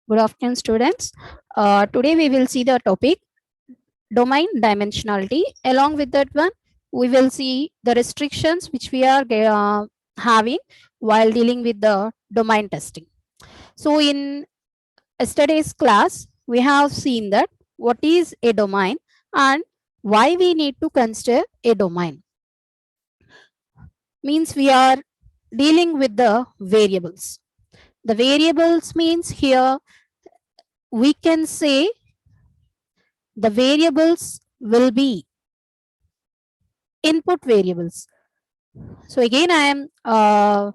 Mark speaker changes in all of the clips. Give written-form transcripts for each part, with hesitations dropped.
Speaker 1: Good afternoon, students. Today we will see the topic domain dimensionality. Along with that one, we will see the restrictions which we are having while dealing with the domain testing. So in yesterday's class, we have seen that what is a domain and why we need to consider a domain. Means we are dealing with the variables. The variables means here we can say the variables will be input variables. So again, I am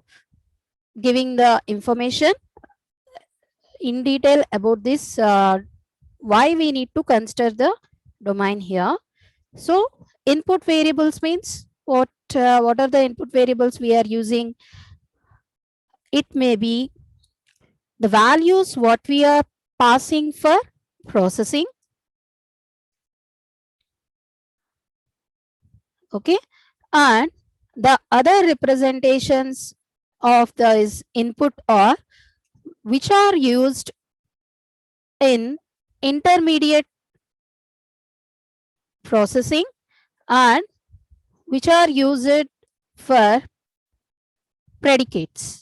Speaker 1: giving the information in detail about this, why we need to consider the domain here. So input variables means what are the input variables we are using? It may be the values what we are passing for processing. Okay, and the other representations of this input are which are used in intermediate processing and which are used for predicates.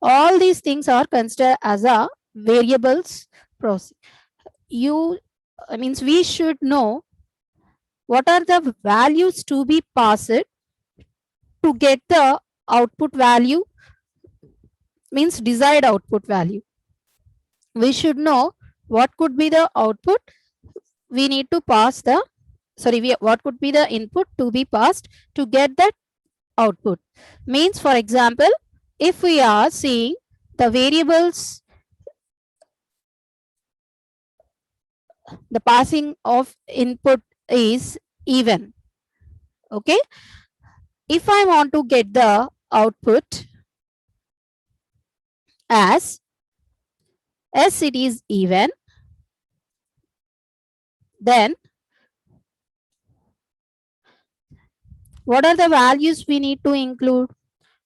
Speaker 1: All these things are considered as a variables process. Means we should know what are the values to be passed to get the output value, means desired output value. We should know what could be the output we need to pass the what could be the input to be passed to get that output. Means, for example, if we are seeing the variables, the passing of input is even. Okay, if I want to get the output as it is even, then what are the values we need to include?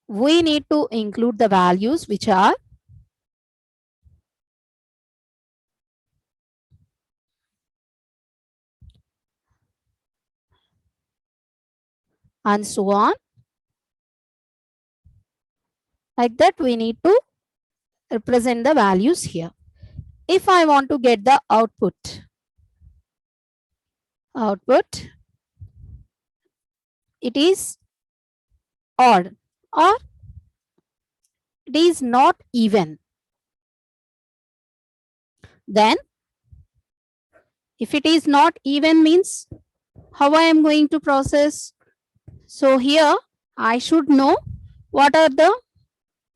Speaker 1: We need to include the values which are and so on. Like that, we need to represent the values here. If I want to get the output, it is odd or it is not even, then if it is not even means how I am going to process. So here I should know what are the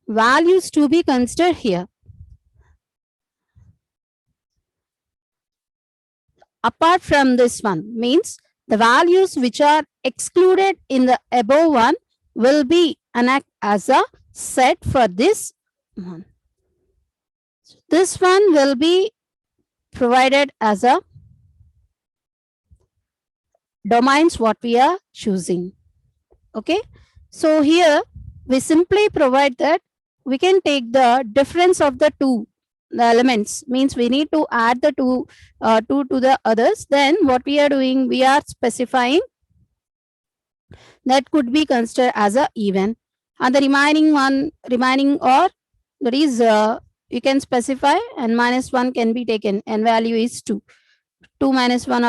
Speaker 1: values to be considered here. Apart from this one, means the values which are excluded in the above one will be act as a set for this one. This one will be provided as a domains what we are choosing. Okay, so here we simply provide that we can take the difference of the elements, means we need to add the two to the others. Then what we are doing, we are specifying that could be considered as a even, and the remaining or that is you can specify n minus 1 can be taken, n value is 2 minus 1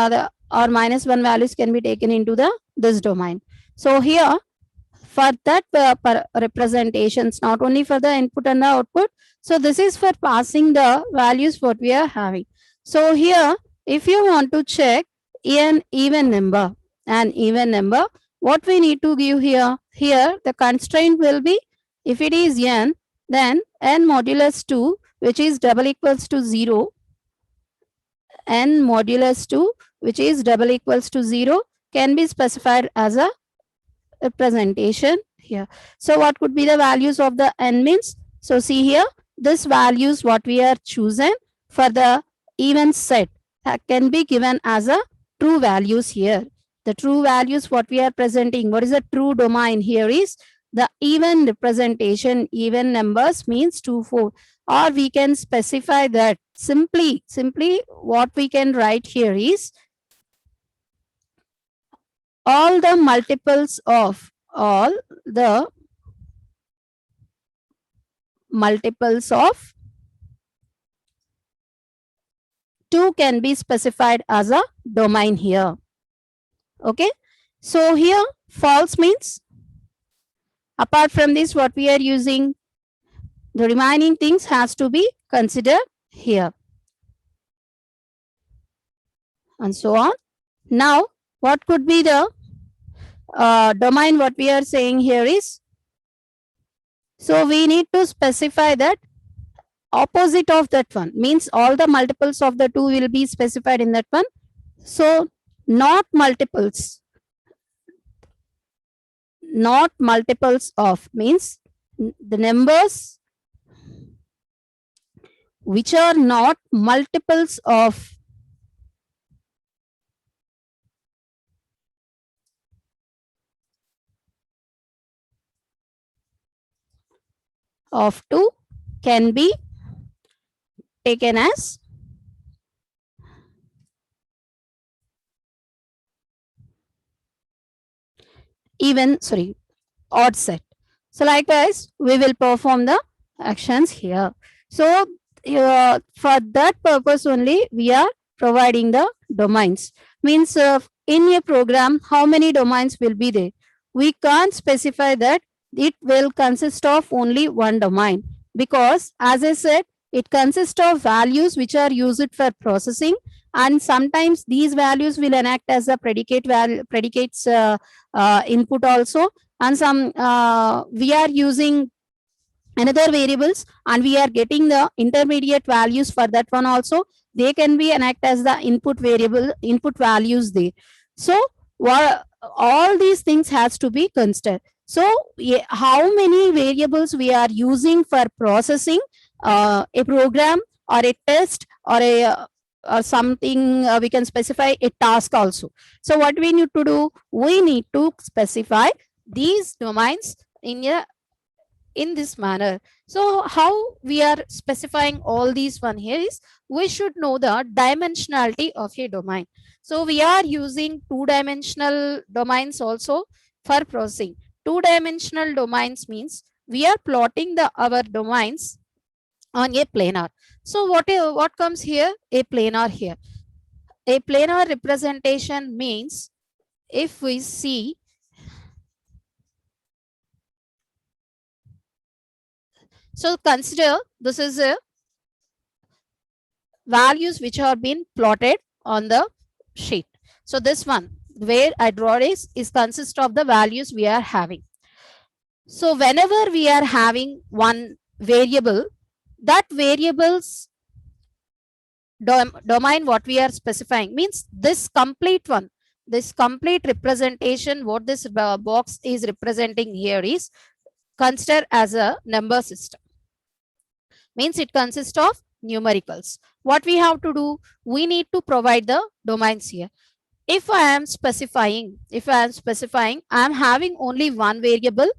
Speaker 1: or minus 1 values can be taken into this domain. So here for that representations, not only for the input and the output, so this is for passing the values what we are having. So here if you want to check an even number, what we need to give here the constraint will be, if it is n, then n modulus 2, which is double equals to 0, n modulus 2, which is double equals to 0, can be specified as a representation here. So what could be the values of the n means? So see here, this values what we are chosen for the even set can be given as a true values here. The true values what we are presenting, what is the true domain here is The even representation, even numbers means 2, 4. Or we can specify that simply what we can write here is all the multiples of 2 can be specified as a domain here. Okay. So here false means apart from this what we are using, the remaining things has to be considered here. And so on. Now what could be the domain what we are saying here is, so we need to specify that opposite of that one, means all the multiples of the 2 will be specified in that one. So not multiples of means the numbers which are not multiples of 2 can be taken as odd set. So likewise, we will perform the actions here. So for that purpose only, we are providing the domains. Means in a program, how many domains will be there? We can't specify that it will consist of only one domain, because as I said, it consists of values which are used for processing, and sometimes these values will enact as a predicates input also, and some we are using another variables and we are getting the intermediate values for that one also. They can be enact as the input values there. So all these things has to be considered. So how many variables we are using for processing a program or a test or a or something, we can specify a task also. So what we need to do, we need to specify these domains in this manner. So how we are specifying all these one here is, we should know the dimensionality of a domain. So we are using 2-dimensional domains also for processing. 2-dimensional domains means we are plotting our domains on a planar. So what comes here? A planar here. A planar representation means, if we see, so consider this is a values which have been plotted on the sheet. So this one where I draw is consist of the values we are having. So whenever we are having one variable, that variable's domain what we are specifying means this complete representation, what this box is representing here is considered as a number system. Means it consists of numericals. What we have to do, we need to provide the domains here. If I am specifying, I am having only one variable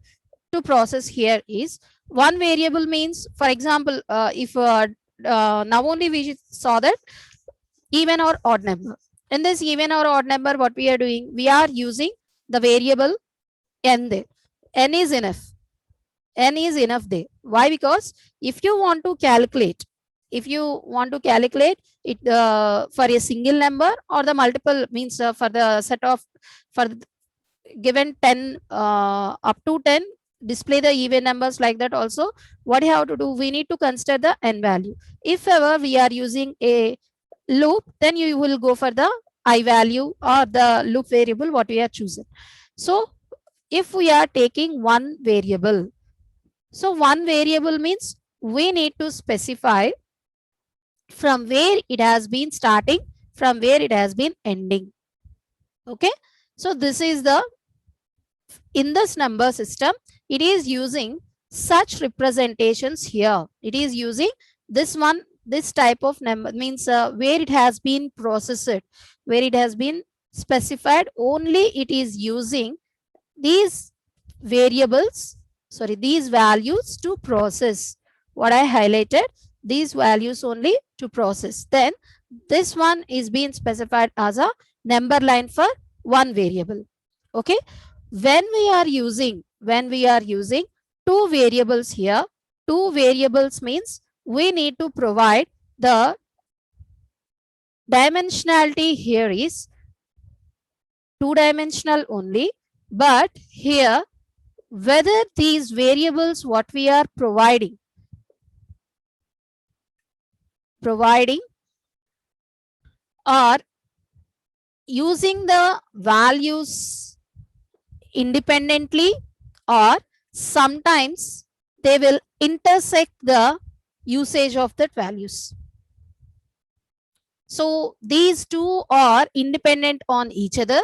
Speaker 1: to process here is, one variable means, for example, if now only we saw that even or odd number. In this even or odd number, what we are doing, we are using the variable n there. N is enough. N is enough there. Why? Because if you want to calculate it for a single number or the multiple, means for the set of, for given 10 up to 10, display the even numbers like that also, what you have to do, we need to consider the n value. If ever we are using a loop, then you will go for the I value or the loop variable what we are choosing. So if we are taking one variable, so one variable means we need to specify from where it has been starting, from where it has been ending. Okay. So this is the, in this number system, it is using such representations here. It is using this one, this type of number, means where it has been processed, where it has been specified, only it is using these variables these values to process. What I highlighted, these values only to process. Then this one is being specified as a number line for one variable. Okay. When we are using two variables here, two variables means we need to provide the dimensionality here is two-dimensional only, but here whether these variables what we are providing are using the values independently, or sometimes they will intersect the usage of the values. So these two are independent on each other.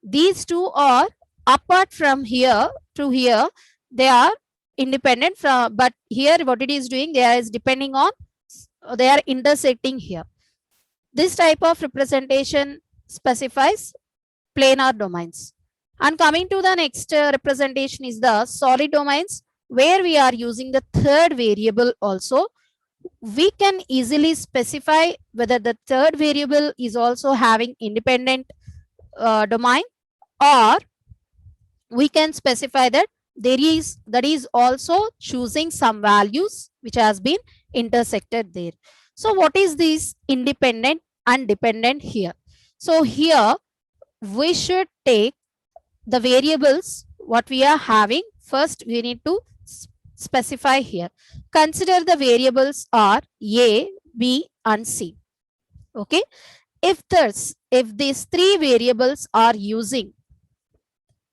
Speaker 1: These two are apart from here to here. They are independent from, but here what it is doing, they is depending on, they are intersecting here. This type of representation specifies planar domains. And coming to the next representation is the solid domains, where we are using the third variable also. We can easily specify whether the third variable is also having independent domain, or we can specify that that is also choosing some values which has been intersected there. So what is this independent and dependent here? So here we should take the variables what we are having. First we need to specify here. Consider the variables are A, B and C. Okay. If these three variables are using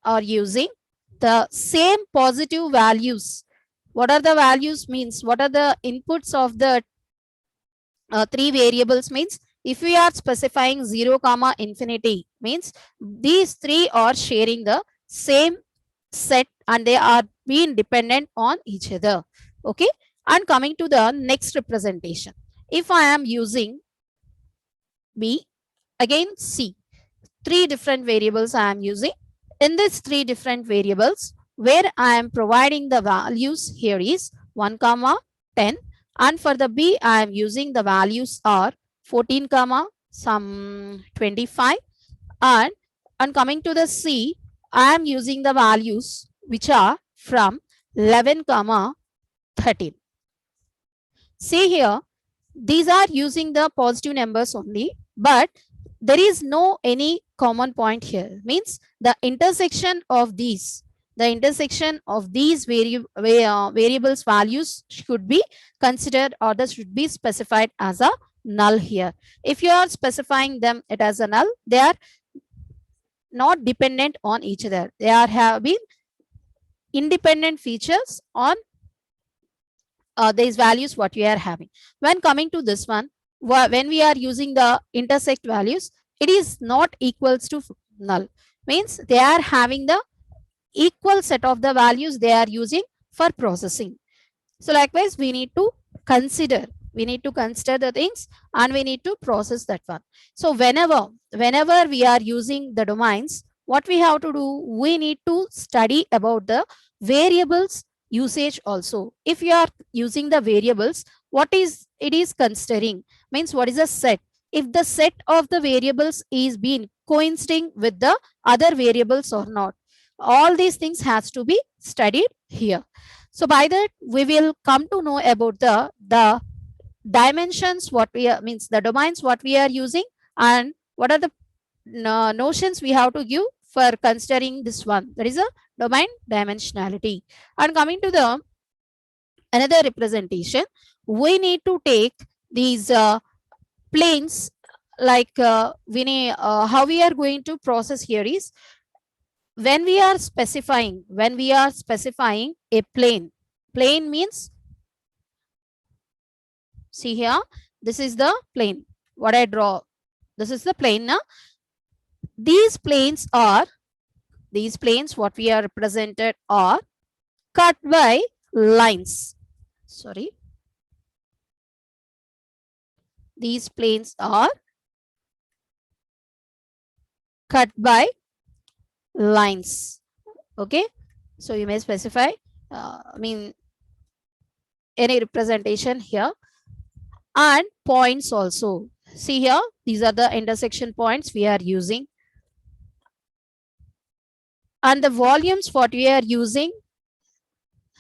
Speaker 1: the same positive values, what are the values means, what are the inputs of the three variables means, if we are specifying 0, infinity means these three are sharing the same set and they are being dependent on each other. Okay. And coming to the next representation, if I am using B, again C, three different variables I am using. In this three different variables, where I am providing the values here is 1, 10, and for the B I am using the values are 14, some 25, and coming to the C, I am using the values which are from 11, 13. See here, these are using the positive numbers only, but there is no any common point here. Means the intersection of these variables values should be considered, or that should be specified as a null here. If you are specifying them it as a null, they are not dependent on each other. They are having independent features on these values what we are having. When coming to this one, when we are using the intersect values, it is not equals to null. Means they are having the equal set of the values they are using for processing. So likewise we need to consider the things and we need to process that one. So whenever we are using the domains, what we have to do, we need to study about the variables usage also. If you are using the variables, what is it is considering, means what is a set. If the set of the variables is being coinciding with the other variables or not, all these things has to be studied here. So by that we will come to know about the dimensions what we are, means the domains what we are using, and what are the notions we have to give for considering this one, that is a domain dimensionality. And coming to the another representation, we need to take these planes, like how we are going to process here is, when we are specifying a plane means, see here, this is the plane what I draw, this is the plane. Now these planes what we are represented are cut by lines. Sorry, these planes are cut by lines. Okay, so you may specify I mean, any representation here, and points also. See here, these are the intersection points we are using, and the volumes what we are using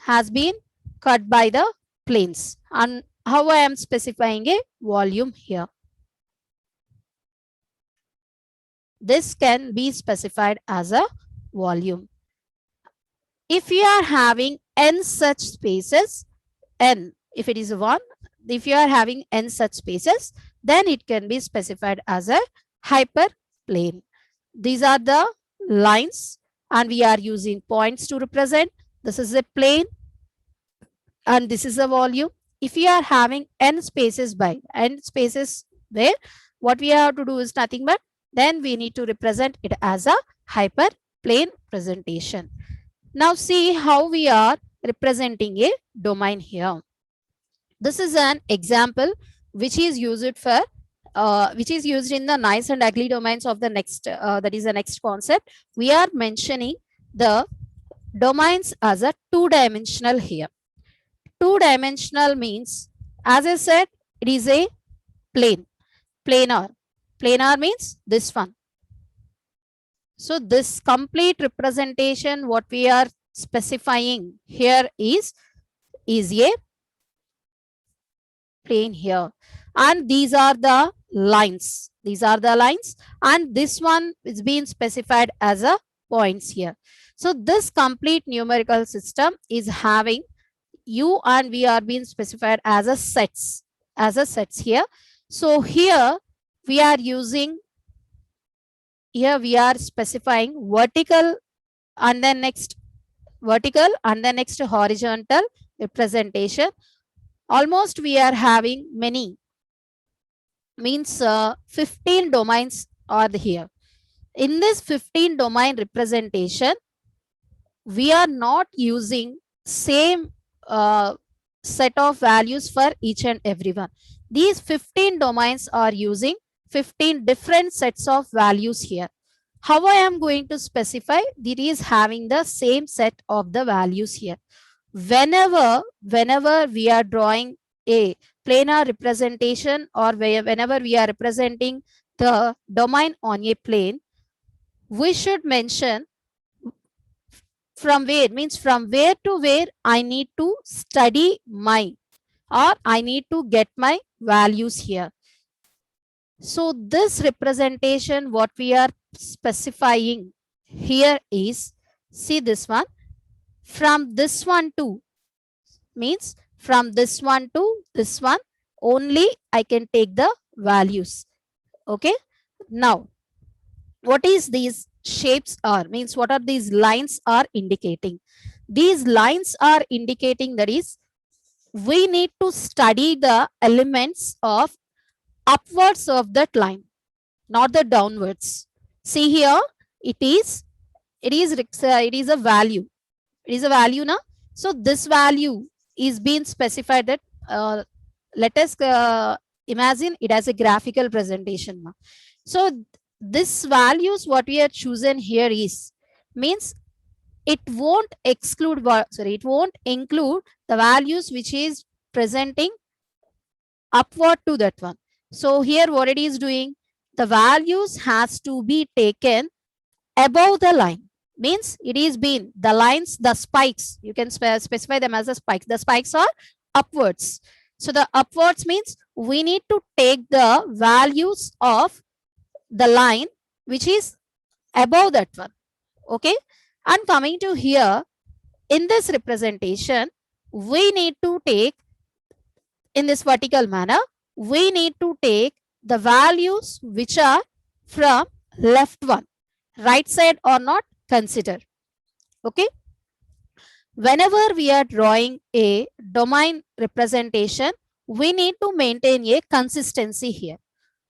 Speaker 1: has been cut by the planes. And how I am specifying a volume here, this can be specified as a volume. If you are having n such spaces, n, if it is 1, if you are having n such spaces, then it can be specified as a hyperplane. These are the lines, and we are using points to represent. This is a plane and this is a volume. If you are having n spaces by n spaces where, what we have to do is nothing but then we need to represent it as a hyperplane presentation. Now see how we are representing a domain here. This is an example which is used for which is used in the nice and ugly domains of the next that is the next concept. We are mentioning the domains as a two-dimensional here. Two-dimensional means, as I said, it is a plane. Planar. Planar means this one. So this complete representation what we are specifying here is a plane here, and these are the lines. These are the lines, and this one is being specified as a points here. So this complete numerical system is having u and v are being specified as a sets, here. So here we are using, here we are specifying vertical and then next vertical and then next horizontal representation. Almost we are having many, means 15 domains are here. In this 15 domain representation, we are not using same set of values for each and every one. These 15 domains are using 15 different sets of values here. How I am going to specify? It is having the same set of the values here. Whenever we are drawing a planar representation, or whenever we are representing the domain on a plane, we should mention from where, means from where to where I need to study my, or I need to get my values here. So this representation what we are specifying here is, see this one, from this one to, means from this one to this one only I can take the values. Okay. Now what is these shapes are, means what are these lines are indicating? These lines are indicating that is, we need to study the elements of upwards of that line, not the downwards. See here, it is a value. It is a value now. So this value is being specified that let us imagine it as a graphical presentation now. So this values what we are chosen here is, means it won't exclude, it won't include the values which is presenting upward to that one. So here what it is doing, the values has to be taken above the line, means it is been the lines, the spikes, you can specify them as a spikes. The spikes are upwards. So the upwards means we need to take the values of the line which is above that one. Okay. And coming to here, in this representation, we need to take, in this vertical manner, we need to take the values which are from left one. Right side or not consider. Okay. Whenever we are drawing a domain representation, we need to maintain a consistency here.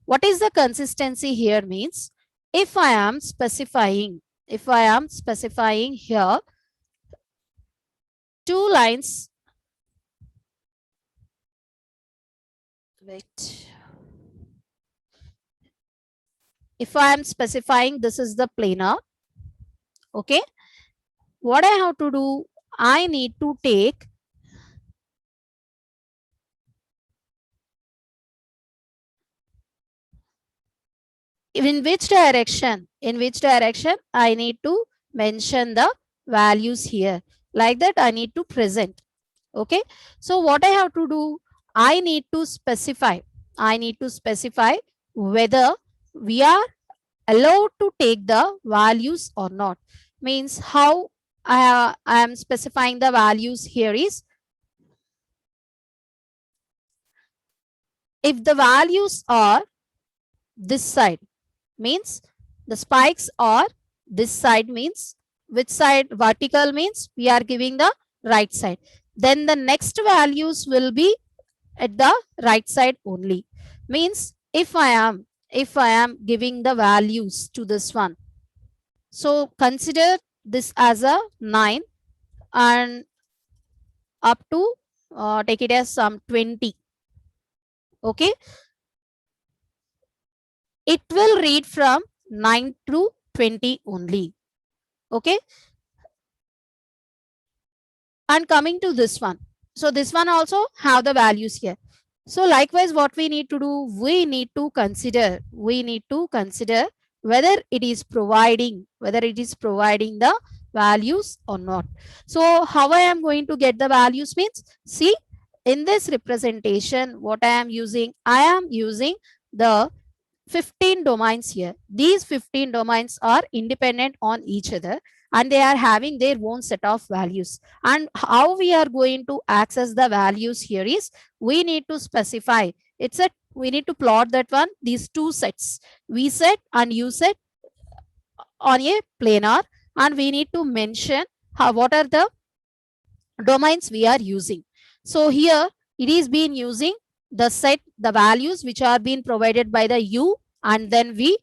Speaker 1: What is the consistency here means? If I am specifying here two lines, wait. If I am specifying this is the planar, okay, what I have to do, I need to take in which direction, I need to mention the values here. Like that, I need to present. Okay. So what I have to do, I need to specify whether we are allowed to take the values or not. Means how I am specifying the values here is, if the values are this side, means the spikes are this side, means which side? Vertical means we are giving the right side. Then the next values will be at the right side only. Means if I am giving the values to this one, so consider this as a 9 and up to take it as some 20. Okay, it will read from 9 to 20 only. Okay, and coming to this one, so this one also have the values here. So likewise, what we need to do, we need to consider whether it is providing the values or not. So how I am going to get the values means, see, in this representation, what I am using the 15 domains here. These 15 domains are independent on each other and they are having their own set of values. And how we are going to access the values here is, we need to specify, we need to plot that one, these two sets, V set and U set, on a planar, and we need to mention what are the domains we are using. So here it is being using the values which are being provided by the U and then V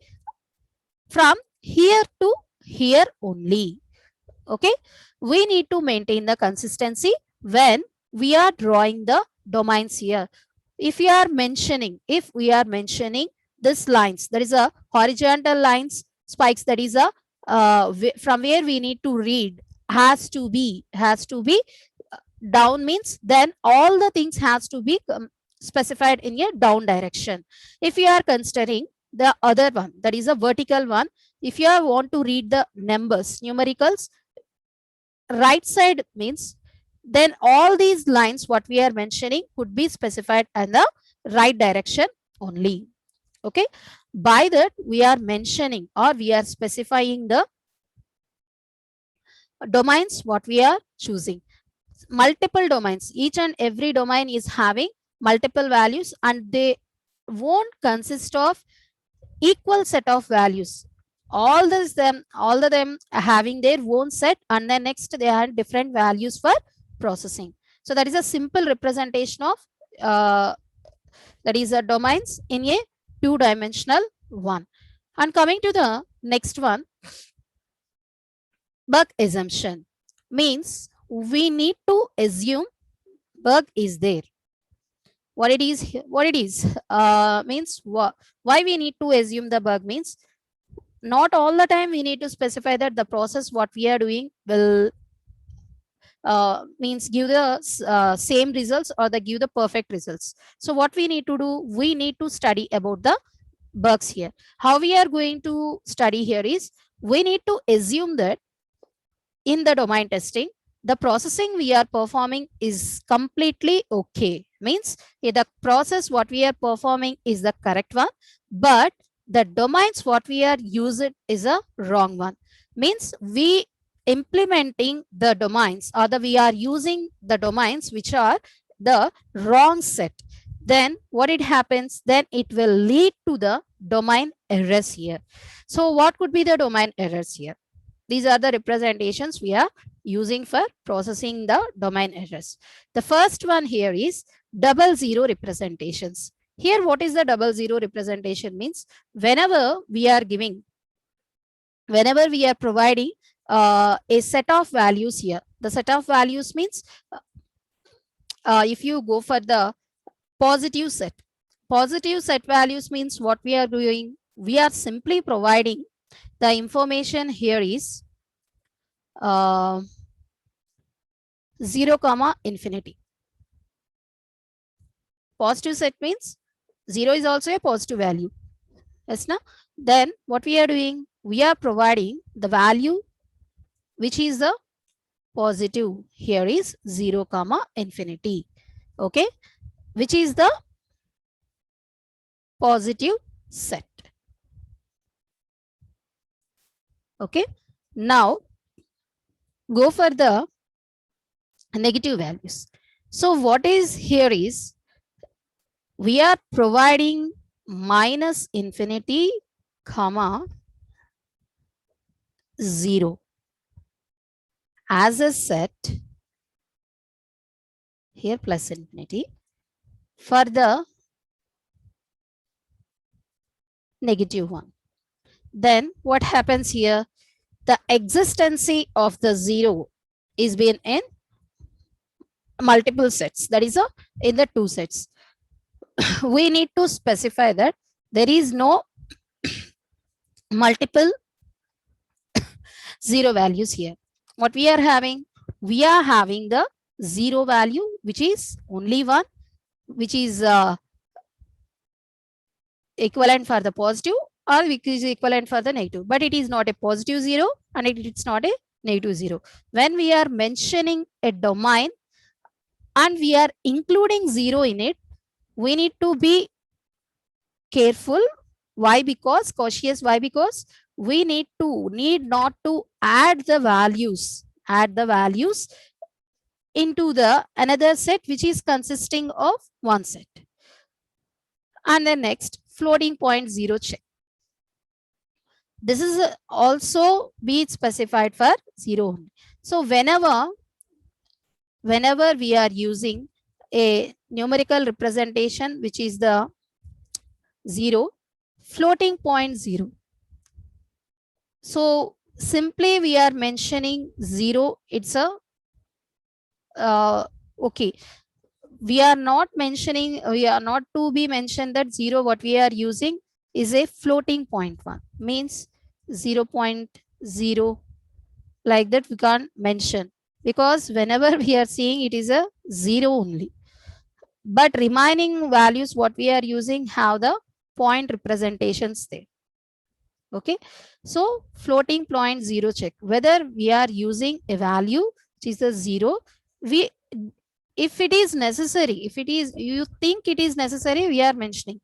Speaker 1: from here to here only. Okay, we need to maintain the consistency when we are drawing the domains here. If we are mentioning this lines, that is a horizontal lines spikes, that is a from where we need to read, has to be down, means then all the things has to be specified in a down direction. If you are considering the other one, that is a vertical one, if you want to read the numbers, numericals, right side means, then all these lines what we are mentioning could be specified in the right direction only. Okay, by that we are mentioning or we are specifying the domains what we are choosing. Multiple domains, each and every domain is having multiple values and they won't consist of equal set of values. All of them having their own set, and then next they have different values for processing. So that is a simple representation of that is a domains in a two-dimensional one. And coming to the next one, bug assumption means we need to assume bug is there. What it is means why we need to assume the bug means, not all the time we need to specify that the process what we are doing will means give the same results or the give the perfect results. So what we need to do, we need to study about the bugs here. How we are going to study here is, we need to assume that in the domain testing, the processing we are performing is completely okay. Means the process what we are performing is the correct one, but the domains what we are using is a wrong one. Means we implementing the domains or we are using the domains which are the wrong set. Then what it happens, then it will lead to the domain errors here. So what could be the domain errors here? These are the representations we are using for processing the domain errors. The first one here is double zero representations. Here, what is the double zero representation means? Whenever we are providing a set of values here, the set of values means if you go for the positive set values means what we are doing, we are simply providing the information here is 0 comma infinity. Positive set means 0 is also a positive value. Yes, na? Then what we are doing? We are providing the value which is the positive. Here is 0 comma infinity. Okay, which is the positive set. Okay, now go for the negative values. So what is here is we are providing minus infinity comma 0 as a set, here plus infinity, for the negative one. Then what happens here? The existency of the 0 is being in multiple sets, that is in the two sets. We need to specify that there is no multiple 0 values here. What we are having? We are having the 0 value which is only one, which is equivalent for the positive or which is equivalent for the negative, but it is not a positive 0 and it's not a negative 0. When we are mentioning a domain and we are including 0 in it, we need to be careful. Why? Because cautious. Why? Because we need not to add the values into the another set which is consisting of one set. And then next, floating point 0 check. This is also be specified for 0. So whenever we are using a numerical representation which is the 0, floating point 0. So simply we are mentioning 0. It's a okay. We are not to be mentioned that 0 what we are using is a floating point 1, means 0.0, like that we can't mention, because whenever we are seeing it is a 0 only. But remaining values what we are using have the point representations there. Okay, so floating point 0 check, whether we are using a value which is a 0, if it is necessary, if it is you think it is necessary, we are mentioning.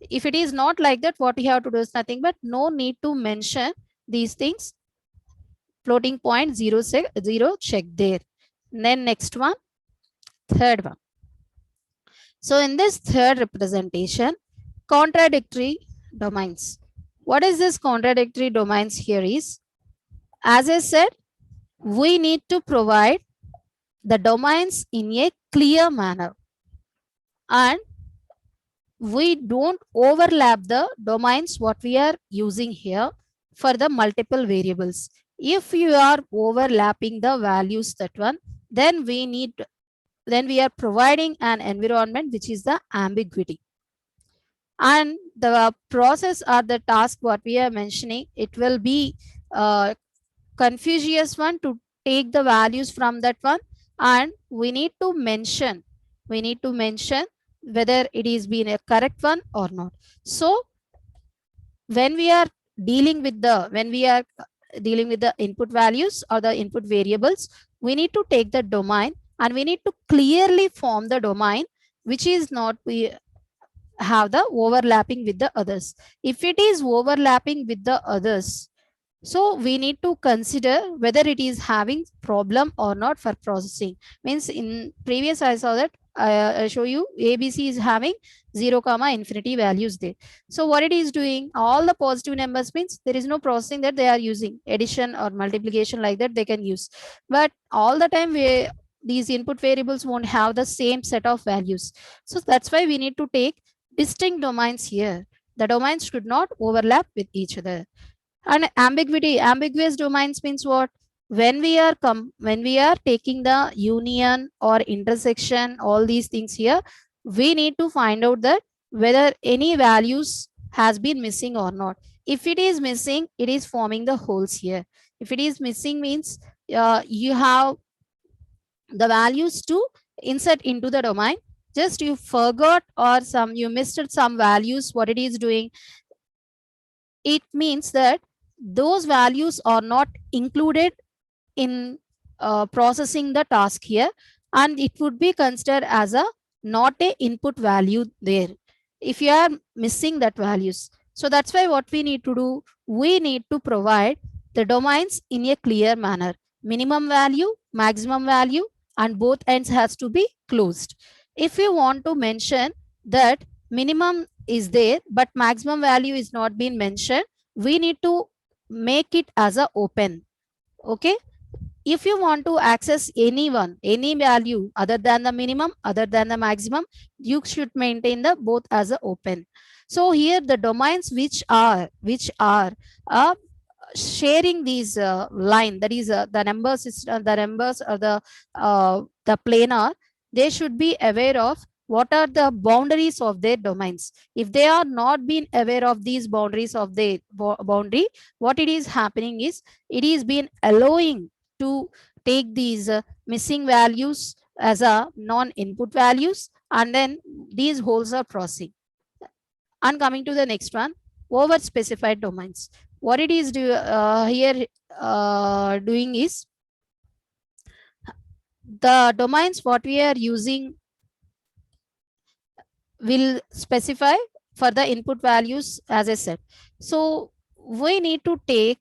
Speaker 1: If it is not like that, what we have to do is nothing but no need to mention these things. Floating point 0 check there. And then next one, third one. So in this third representation, contradictory domains. What is this contradictory domains here is, as I said, we need to provide the domains in a clear manner, and we don't overlap the domains what we are using here for the multiple variables. If you are overlapping the values, that one, then we are providing an environment which is the ambiguity. And the process or the task what we are mentioning, it will be confucius one to take the values from that one, and we need to mention whether it is been a correct one or not. So when we are dealing with the input values or the input variables, we need to take the domain and we need to clearly form the domain which is not have the overlapping with the others. If it is overlapping with the others, so we need to consider whether it is having problem or not for processing. Means in previous I saw that I show you ABC is having 0 comma infinity values there. So what it is doing, all the positive numbers means there is no processing that they are using, addition or multiplication like that they can use. But all the time these input variables won't have the same set of values. So that's why we need to take distinct domains here. The domains should not overlap with each other. And ambiguous domains means what? When we are taking the union or intersection, all these things here, we need to find out that whether any values has been missing or not. If it is missing, it is forming the holes here. If it is missing means you have the values to insert into the domain. Just you forgot or you missed some values, what it is doing, it means that those values are not included in processing the task here, and it would be considered as a not a input value there if you are missing that values. So that's why what we need to do, we need to provide the domains in a clear manner. Minimum value, maximum value, and both ends has to be closed. If you want to mention that minimum is there but maximum value is not being mentioned, we need to make it as a open. Okay, if you want to access any value other than the minimum, other than the maximum, you should maintain the both as a open. So here the domains which are uh, sharing these line, that is the numbers the numbers or the planar, they should be aware of what are the boundaries of their domains. If they are not being aware of these boundaries of the boundary, what it is happening is it is been allowing to take these missing values as a non-input values, and then these holes are processing. And coming to the next one, over specified domains, what it is here doing is the domains what we are using will specify for the input values, as I said. So we need to take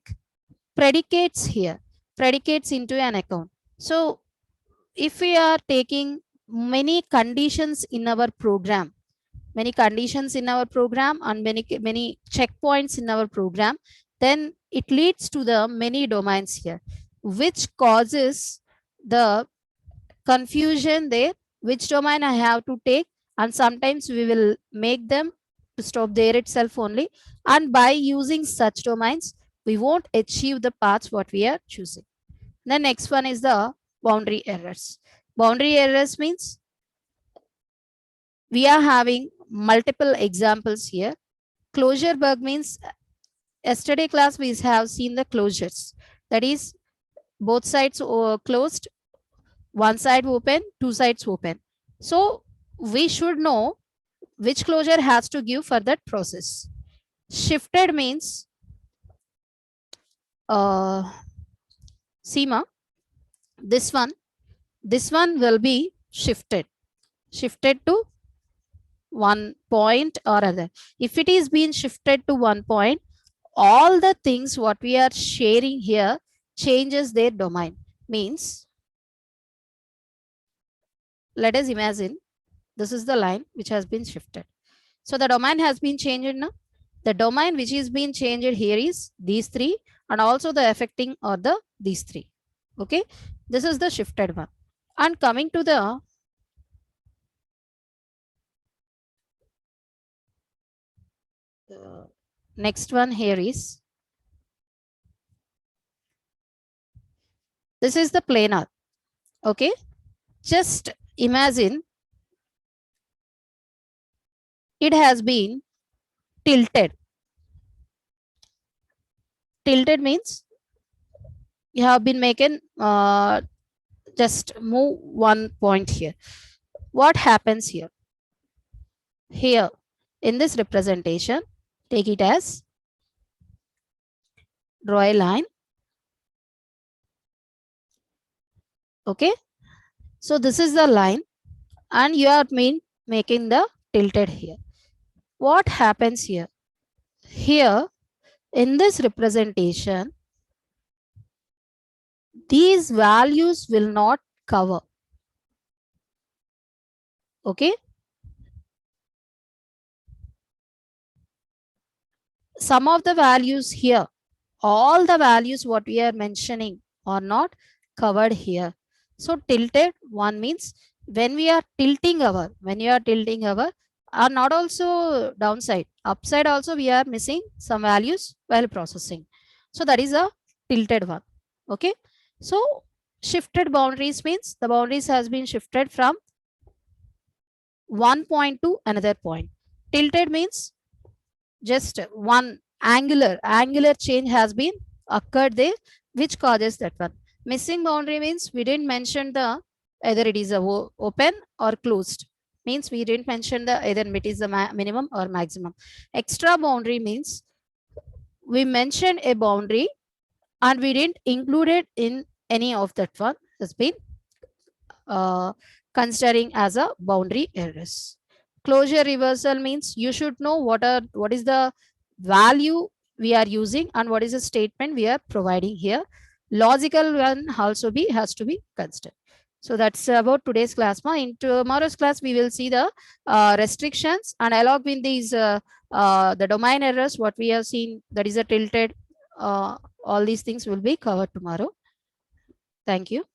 Speaker 1: predicates here, predicates into an account. So if we are taking many conditions in our program, many conditions in our program and many checkpoints in our program, then it leads to the many domains here, which causes the confusion there, which domain I have to take, and sometimes we will make them to stop there itself only, and by using such domains we won't achieve the paths what we are choosing. The next one is the boundary errors. Boundary errors means we are having multiple examples here. Closure bug means yesterday class we have seen the closures, that is both sides closed, one side open, two sides open. So we should know which closure has to give for that process. Shifted means Seema, this one will be shifted to one point or other. If it is being shifted to one point, all the things what we are sharing here changes their domain. Means, let us imagine this is the line which has been shifted. So the domain has been changed now. The domain which is being changed here is these three, and also the affecting or the these three. Okay, this is the shifted one. And coming to the next one here is, this is the planar. Okay, just imagine it has been tilted. Tilted means you have been making just move one point here. What happens here? Here in this representation, take it as draw a line. Okay, so this is the line and you are making the tilted here. What happens here? Here in this representation, these values will not cover. Okay, some of the values here, all the values what we are mentioning are not covered here. So tilted one means when we are tilting our, are not also downside, upside also we are missing some values while processing. So that is a tilted one. Okay, so shifted boundaries means the boundaries has been shifted from one point to another point. Tilted means just one angular change has been occurred there, which causes that one. Missing boundary means we didn't mention the either it is a open or closed. Means we didn't mention the either it is the minimum or maximum. Extra boundary means we mentioned a boundary and we didn't include it in any of that one has been considering as a boundary errors. Closure reversal means you should know what is the value we are using and what is the statement we are providing here. Logical one also has to be considered. So that's about today's class. In tomorrow's class, we will see the restrictions, and along with these the domain errors, what we have seen, that is a tilted. All these things will be covered tomorrow. Thank you.